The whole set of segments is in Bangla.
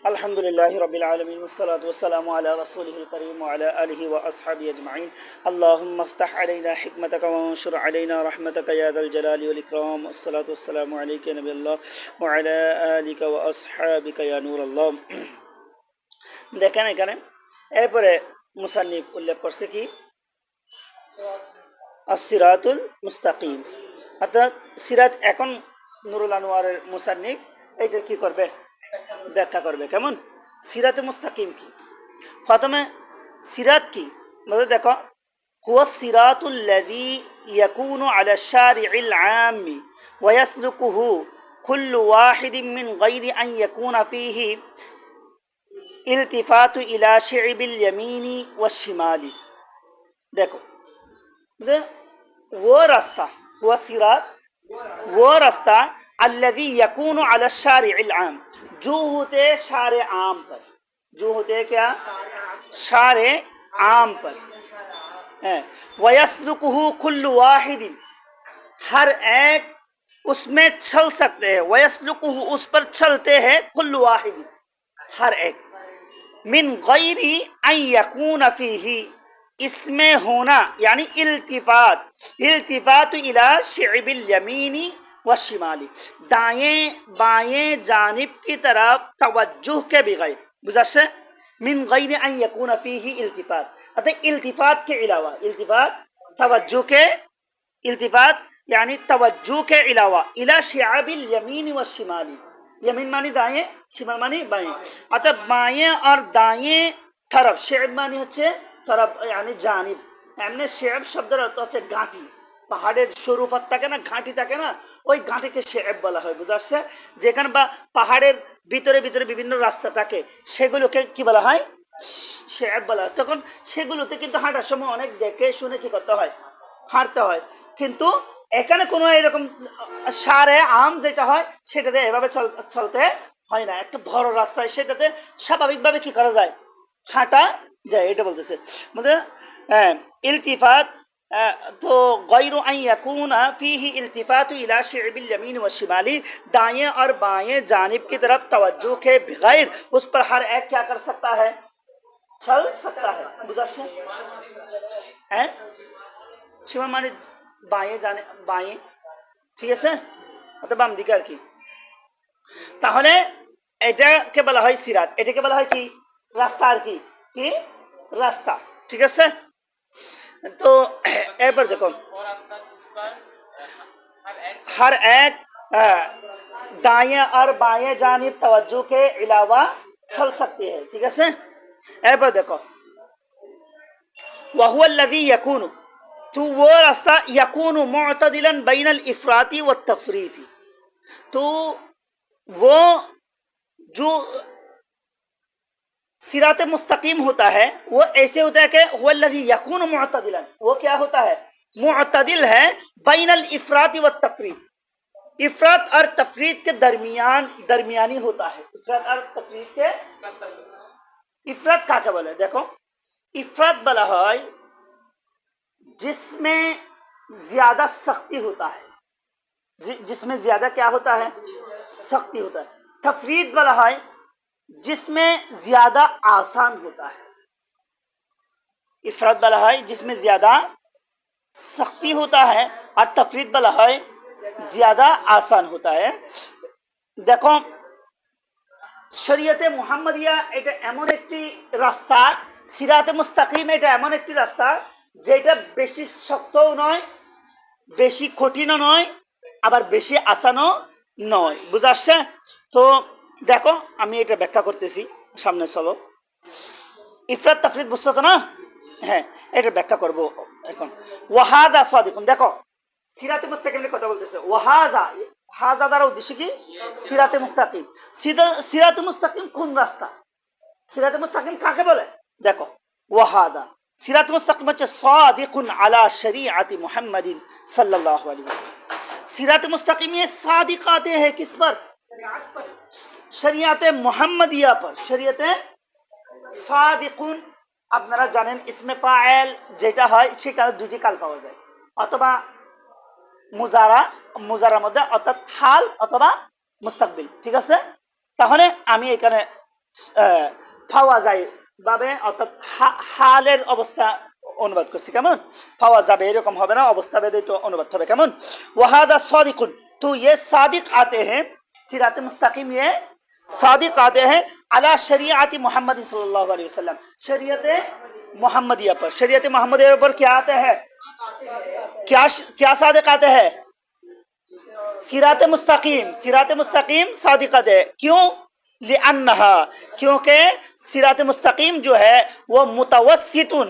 আলহামদুলিল্লাহি রাব্বিল আলামিন ওয়াসসালাতু ওয়াসসালামু আলা রাসূলিহিল কারীম ওয়া আলা আলিহি ওয়া আসহাবিহি আজমাইন। আল্লাহুম্মা ইফতাহ আলাইনা হিকমাতাকা ওয়া আনশুর আলাইনা রাহমাতাকা ইয়া যাল জালালি ওয়াল ইকরাম। ওয়াসসালাতু ওয়াসসালামু আলাইকা ইয়া নাবিয়াল্লাহ ওয়া আলা আলিকা ওয়া আসহাবিকা ইয়া নূরাল্লাহ। দেখেন এখানে এরপরে মুসান্নিফ উল্লেখ করছে কি as-siratul মুস্তাকিম, অর্থাৎ সিরাত। এখন নুরুল আনোয়ারের মুসান্নিফ এইটা কি করবে, ব্যাখ্যা করবে। কেমন সিরাতে মুস্তাকিম কি? প্রথমে সিরাত কি বলতে দেখো, হুয়া সিরাতুল্লাযী ইয়াকুনু আলা শারি'িল আম্মি ওয়া ইয়াসলুকুহু কুল্লু ওয়াহিদিন মিন গায়রি আন ইয়াকুনা ফীহি ইলতিফাতু ইলা শি'বিল ইয়ামিনি ওয়াশ শিমালি। देखो वो रास्ता, हुआ सिरात वो रास्ता अल्लज़ी यकूनु अला शारि'िल आम, जो होते शारे आम पर, जो होते क्या शारे आम पर, वयस्लुकुहु कुल्लु वाहिदिन, हर एक उसमें चल सकते हैं, वयस्लुकुहु उस पर चलते हैं, कुल्लु वाहिदिन हर एक, मिन गैरी अन यकूना फीही इसमें होना यानी इल्तिफात, इल्तिफात इला शि'बिल यमीनी व शिमाली, दाएं बाएं जानिब की तरफ तवज्जुह के बगैर, गुज़श्त मिन गैर अन यकून फीही इल्तिफात, अतः इल्तिफात के अलावा, इल्तिफात तवज्जुह के, इल्तिफात यानी तवज्जुह के अलावा इला शि'बिल यमीनी व शिमाली, यमीन मानी दाएं, शिमाल मानी बाएं, अतः बाएं और दाएं तरफ, शि'ब मानी হচ্ছে तरफ यानी জানিব, এমনি শেব শব্দের অর্থ হচ্ছে গাঁটি, পাহাড়ের সরু পথ থাকে না, ঘাঁটি থাকে না, ওই ঘাঁটিকে শেব বলা হয়। বুঝাচ্ছে যেখানে বা পাহাড়ের ভিতরে ভিতরে বিভিন্ন রাস্তা থাকে সেগুলোকে কি বলা হয়, শেব বলা হয়। তখন সেগুলোতে কিন্তু হাঁটার সময় অনেক দেখে শুনে কি করতে হয়, হাঁটতে হয়। কিন্তু এখানে কোনো এরকম সারে আম যেটা হয় সেটাতে এভাবে চলতে হয় না, একটা বড় রাস্তায় সেটাতে স্বাভাবিকভাবে কি করা যায়, হাঁটা যায়। এটা বলতেছে मतलब इल्तिफात तो गैरु अन यकूना फीही इल्तिफात इला शि'बिल यमीन व शिमाली, दाएं और बाएं जानिब की तरफ तवज्जो के बगैर उस पर हर एक क्या कर सकता है, चल सकता है। बुझाচ্ছে हैं শিমাল মানে বাঁয়ে জানে, বাঁয়ে, ঠিক আছে, অথবা বাম দিকে আর কি। তাহলে এটাকে বলা হয় সিরাত, এটাকে বলা হয় কি রাস্তা, আর কি কি রাস্তা, ঠিক আছে। তো এরপর দেখো हर एक दाएं और बाएं जानिब तवज्जो के अलावा चल सकती है, ठीक है। एरपर देखो वहुवल्लज़ी यकूनु, तो वो रास्ता यकूनु मुअतदिलन बैनल इफराती व तफरीती, तो वो जो सिरात मुस्तकीम होता है वो ऐसे होता है कि हुवल्लज़ी यकूनु मुअतदिलन, वो क्या होता है, मुअतदिल है, बैनल इफराती व तफरीत, इफरात और तफरीत के दरमियान, दरमियानी होता है। इफरात और तफरीत के, इफरात काके बोले, देखो इफरात बला है जिसमें ज्यादा सख्ती होता है, जिसमें ज्यादा क्या होता है, सख्ती होता है। तफरीत बला है जिसमें ज्यादा आसान होता है। इफरात बला है जिसमें ज्यादा सख्ती होता है और तफरीत बला है ज्यादा आसान होता है। देखो শরিয়তে মুহাম্মাদিয়া এটা এমন একটি রাস্তা, সিরাতে মুস্তাকিম এটা এমন একটি রাস্তা যেটা বেশি শক্তও নয়, বেশি কঠিনও নয়, আবার বেশি আসানও নয়। বুঝাচ্ছে? তো দেখো আমি এটা ব্যাখ্যা করতেছি, সামনে চলো। ইফরাত তাফরিদ বুঝছো তো না? হ্যাঁ, এটা ব্যাখ্যা করব এখন। ওয়াহাদা সাদিকুন, দেখো সিরাতে মুস্তাকিমের কথা বলতেছে, ওয়াহাজা, হাজা দ্বারা উদ্দেশ্য কি, সিরাতে মুস্তাকিম। সিরাতে মুস্তাকিম কোন রাস্তা, সিরাতে মুস্তাকিম কাকে বলে, দেখো ওয়াহাদা সিরাতে মুস্তাকিম হচ্ছে সাদিকুন আলা শরিয়াতি মুহাম্মাদিন সাল্লাল্লাহু আলাইহি ওয়াসাল্লাম। সিরাতে মুস্তাকিম ये सादिक आते हैं किस पर, শরিয়াতে মুহাম্মাদিয়া पर, শরিয়াতে সাদিকুন। আপনারা জানেন ইসমে ফাইল যেটা হয় সেখানে দুটি কাল পাওয়া যায়, অথবা মুজারা, মুজারার মধ্যে অর্থাৎ হাল অথবা মুস্তাকবিল, ঠিক আছে। তাহলে আমি এখানে পাওয়া যায় ভাবে, অর্থাৎ হালের অবস্থা অনুবাদ করছি, কেমন পাওয়া যাবে এরকম হবে না, অবস্থা ভেদে তো অনুবাদ হবে, কেমন ওয়াহাদা সাদিকুন, তো ये सादिक आते हैं सिरात मुस्तकीम, ये सादिक आते हैं अला शरीयत मोहम्मद सल्लल्लाहु अलैहि वसल्लम, शरीयत मोहम्मदिया पर, शरीयत मोहम्मदिया पर क्या आते हैं, क्या क्या सादिक आते हैं, सिरात मुस्तकीम सादिक आते हैं, क्यों लिअन्नहा, क्योंकि सिरात मुस्तकीम जो है वो मुतवस्सितुन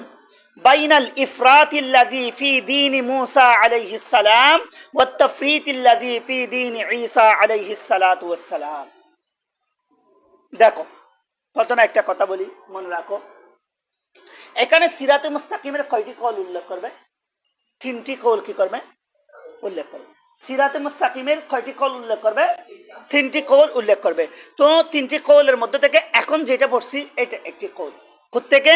बैन अल इफरात अल्लज़ी फी दीन मूसा अलैहिस्सलाम व तफरीत अल्लज़ी फी दीन ईसा अलैहिस्सलातु वस्सलाम। দেখো প্রথমে একটা কথা বলি, মনে রাখো, এখানে সিরাতে মুস্তাকিমের কয়টি কল উল্লেখ করবে, তিনটি কল কি করবে উল্লেখ করবে, সিরাতে মুস্তাকিমের কয়টি কল উল্লেখ করবে, তিনটি কল উল্লেখ করবে। তো তিনটি কলের মধ্যে থেকে এখন যেটা পড়ছি এটা একটি কল, থেকে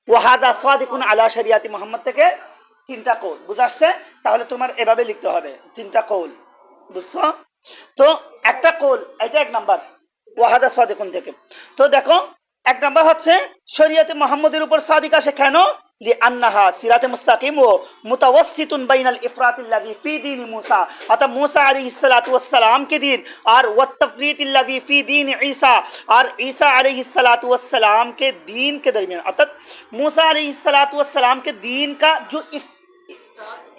ওয়াহাদা সাদিকুন আলা শরিয়াতি মুহাম্মদ থেকে তিনটা কল, বুঝাচ্ছে, তাহলে তোমার এভাবে লিখতে হবে তিনটা কল, বুঝছো? তো একটা কল, এটা এক নাম্বার ওয়াহাদা সাদিকুন থেকে। তো দেখো এক নাম্বার হচ্ছে শরিয়তে মুহাম্মদের উপর সাদিক আসে কেন, লিআন্নাহা সিরাতে মুস্তাকিম ও মুতাওয়াসসিতুন বাইনাল ইফরাতিল্লাযী ফি দীন মূসা, অর্থাৎ মূসা আলাইহিস সালাতু ওয়াস সালাম কে দিন, আর ওয়াত তাফরিতিল্লাযী ফি দীন ঈসা, আর ঈসা আলাইহিস সালাতু ওয়াস সালাम के दीन के दरमियान, अर्थात मूसा अलैहि सलातु वस्सलाम के दीन का जो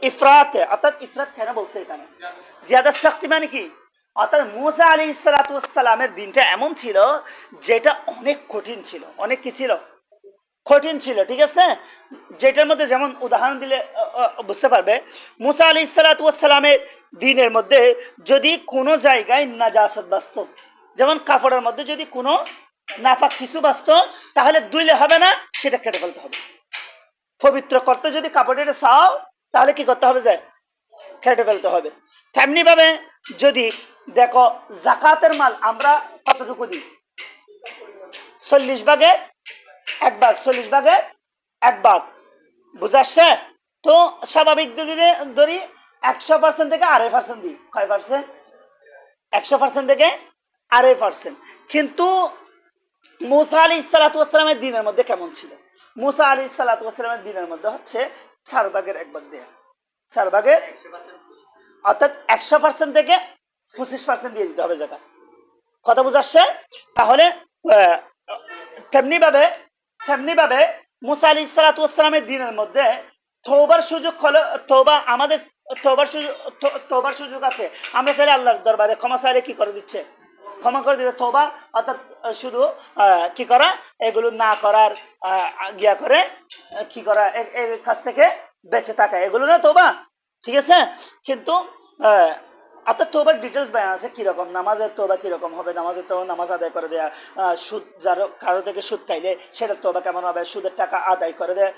इफरात है, अर्थात इफरात कहना बोलते हैं এখানে ज्यादा सख्ती মানে কি, অর্থাৎ मूसा अलैहि सलातु वस्सलाমের দিনটা এমন ছিল যেটা অনেক কঠিন ছিল, অনেক কি ছিল, কঠিন ছিল, ঠিক আছে, যেটার মধ্যে যেমন উদাহরণ দিলে বুঝতে পারবে, मूसा আলাইহিস সালাতু ওয়াসসালামের দিনের মধ্যে যদি কোনো জায়গায় নাজাসত বাসত, যেমন কাপড়ের মধ্যে যদি কোনো নাপাক কিছু বাসত, তাহলে ধুইলে হবে না, সেটা কেটে ফেলতে হবে, পবিত্র করতে যদি কাপড়টা চাও তাহলে কি করতে হবে, যে কেটে ফেলতে হবে। তেমনি ভাবে যদি দেখো যাকাতের মাল আমরা কতটুকু দিই, 40 ভাগের 1 ভাগ, 40 ভাগের 1 ভাগ, বুঝাচ্ছে? তো স্বাভাবিক যদি ধরি 100% থেকে 2.5% দিই, কয় পার্সেন্ট, 100% থেকে 2.5%। কিন্তু मूसा আলাইহিস সালাতু ওয়াসসালামের দিনের মধ্যে কেমন ছিল, मूसा আলাইহিস সালাতু ওয়াসসালামের দিনের মধ্যে হচ্ছে 4 ভাগের 1 ভাগ দেয়া, 4 ভাগের, অর্থাৎ 100% থেকে 25% দিয়ে দিতে হবে যাকাত, কথা বুঝাচ্ছে? তাহলে তেমনি ভাবে मूसा আলাইহিস সালাতু ওয়াসসালামের দিনের মধ্যে তওবার সুযোগ হলো, তওবা আমাদের তওবার সুযোগ আছে, আমরা চাইলে আল্লাহর দরবারে ক্ষমা চাইলে কি করে দিচ্ছে, ক্ষমা করে দিবে। তওবা অর্থাৎ শুধু কি করা, এগুলো না করার গিয়া করে কি করা, এর কাছ থেকে বেঁচে থাকা, এগুলো না তওবা, ঠিক আছে। কিন্তু অর্থাৎ তওবার ডিটেলস বয়ান আছে কিরকম, নামাজের তওবা কিরকম হবে, নামাজের তওবা নামাজ আদায় করে দেয়া, সুদ কারো থেকে সুদ খাইলে সেটা তওবা কেমন হবে, সুদের টাকা আদায় করে দেয়া,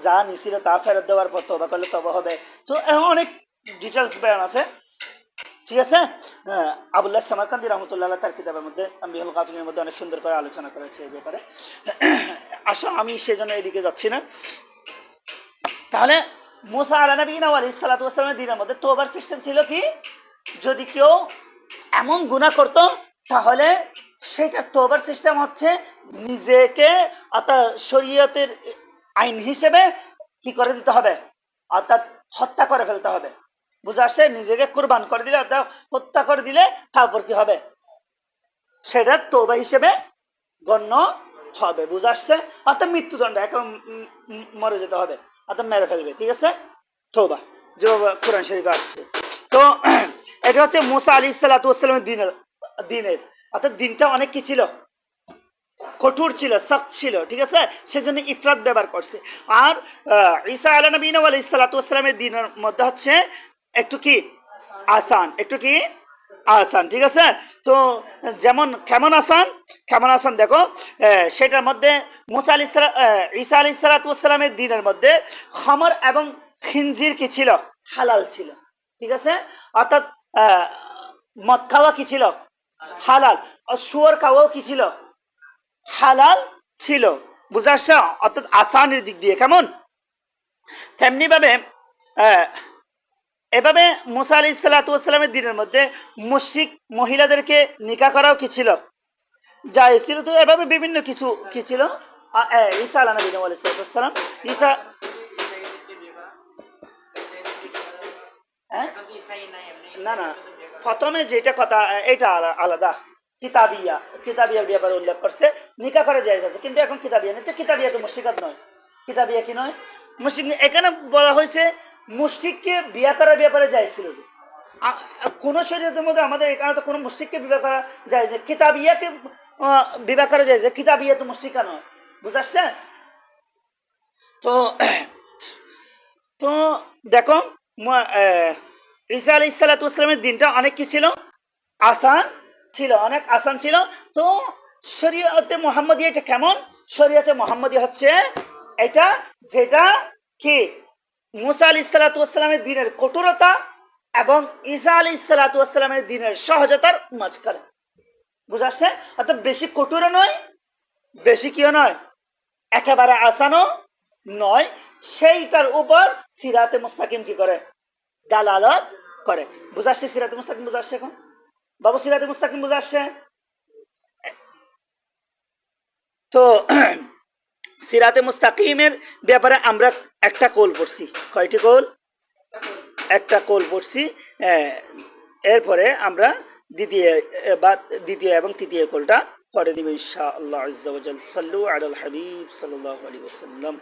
যা নিছিল তা ফেরত দেওয়ার পর তওবা করলে তওবা হবে। তো অনেক ডিটেলস বয়ান আছে, ঠিক আছে। আবুল্লাহ সামারকান্দি রহমতুল্লাহ তার কিতাবের মধ্যে আম্বিহুল গাফিলের মধ্যে অনেক সুন্দর করে আলোচনা করেছে এই ব্যাপারে। আসো আমি সেজন্য এদিকে যাচ্ছি না। তাহলে मूसा আলাইহিস সালাতু ওয়াসসালামের দিনের মধ্যে তওবার সিস্টেম ছিল কি, যদি কেউ এমন গুনাহ করত তাহলে সেটা তওবার সিস্টেম হচ্ছে নিজেকে অর্থাৎ শরীয়তের আইন হিসেবে কি করে দিতে হবে, অর্থাৎ হত্যা করে ফেলতে হবে, বুঝা আসে? নিজেকে কুরবান করে দিলে অর্থাৎ হত্যা করে দিলে তারপর কি হবে, সেটা তওবা হিসেবে গণ্য হবে, বুঝা আসছে? অর্থাৎ মৃত্যুদণ্ড, এখন মরে যেতে হবে, অর্থাৎ মেরে ফেলবে, ঠিক আছে, তওবা, যেভাবে কোরআন শরীফে আসছে। তো এটা হচ্ছে मूसा আলাইহিস সালাতু ওয়াসসালামের দিনের অর্থাৎ দিনটা অনেক কি ছিল, কঠোর ছিল, সখ্ত ছিল, ঠিক আছে, সেজন্য ইফরাত ব্যবহার করছে। আর ঈসা আলাইহিস সালাতু ওয়াসসালামের দিনের মধ্যে হচ্ছে একটু কি আসান, একটু কি আসান, ঠিক আছে। তো যেমন কেমন আসান দেখো, সেটার মধ্যে ঈসা আলাইহিস সালাতু ওয়াসসালামের দিনের মধ্যে খামর এবং খিনজির কি ছিল, হালাল ছিল, ঠিক আছে, অর্থাৎ মদ খাওয়া কি ছিল, হালাল, আর শুয়োর খাওয়াও কি ছিল, হালাল ছিল, বুঝা আসছে? অর্থাৎ আসানের দিক দিয়ে কেমন। তেমনি ভাবে এভাবে मूसा আলাইহিস সালাতু ওয়াসসালামের দিনের মধ্যে মুশরিক মহিলাদেরকে নিকাহ করাও কি ছিল, জায়েজ ছিল। তো এভাবে বিভিন্ন কিছু কি ছিল, ঈসা আলা নবী আলাইহিস সালাম, ঈসা, হ্যাঁ না না, প্রথমে যেটা কথা এটা আলাদা, কিতাবিয়া, কিতাবিয়ার ব্যাপারে উল্লেখ করছে, নিকা করে জায়েজ আছে, কিন্তু এখন কিতাবিয়া নেই, তো কিতাবিয়া তো মুশরিকাত নয়, কিতাবিয়া কি নয়, মুশরিক। এখানে বলা হয়েছে মুশরিককে বিয়া করার ব্যাপারে জায়েজ ছিল যে, কোন শরীয়তের মধ্যে আমাদের এখানে তো কোনো মুশরিককে বিবাহ করা যায় যে, কিতাবিয়াকে বিবাহ করা যায় যে, কিতাবিয়া তো মুশরিকা নয়, বুঝাচ্ছে। তো তো দেখো, ঈসা আলাইহিস সালাতু ওয়াস সালামের দিনটা অনেক কি ছিল, আসান ছিল, অনেক আসান ছিল। তো শরীয়তে মুহাম্মদী এটা কেমন, শরীয়তে মুহাম্মদী হচ্ছে এটা যেটা কি মুসা আলাইহিস সালাতু ওয়াস সালামের দিনের কঠোরতা এবং ঈসা আলাইহিস সালাতু ওয়াস সালামের দিনের সহজতার মাঝখানে, বুঝাচ্ছে। অর্থাৎ বেশি কঠোর নয়, বেশি কিও নয়, একেবারে আসানও নয়, সেইটার উপর সিরাতে মুস্তাকিম কি করে, দালালত করে। বুঝাচ্ছে সিরাতে মুস্তাকিম, বুঝাচ্ছে এখন বাবু, সিরাতে মুস্তাকিম বুঝাচ্ছে। তো সিরাতে মুস্তাকিমের ব্যাপারে আমরা একটা কোল পড়ছি, কয়টি কোল, একটা কোল পড়ছি। এরপরে আমরা দ্বিতীয় বা দ্বিতীয় এবং তৃতীয় কোলটা পরে দিব ইনশাআল্লাহ আজ্জা ওয়া জাল। সাল্লু আলাল হাবিব সাল্লাল্লাহু আলাইহি ওয়াসাল্লাম।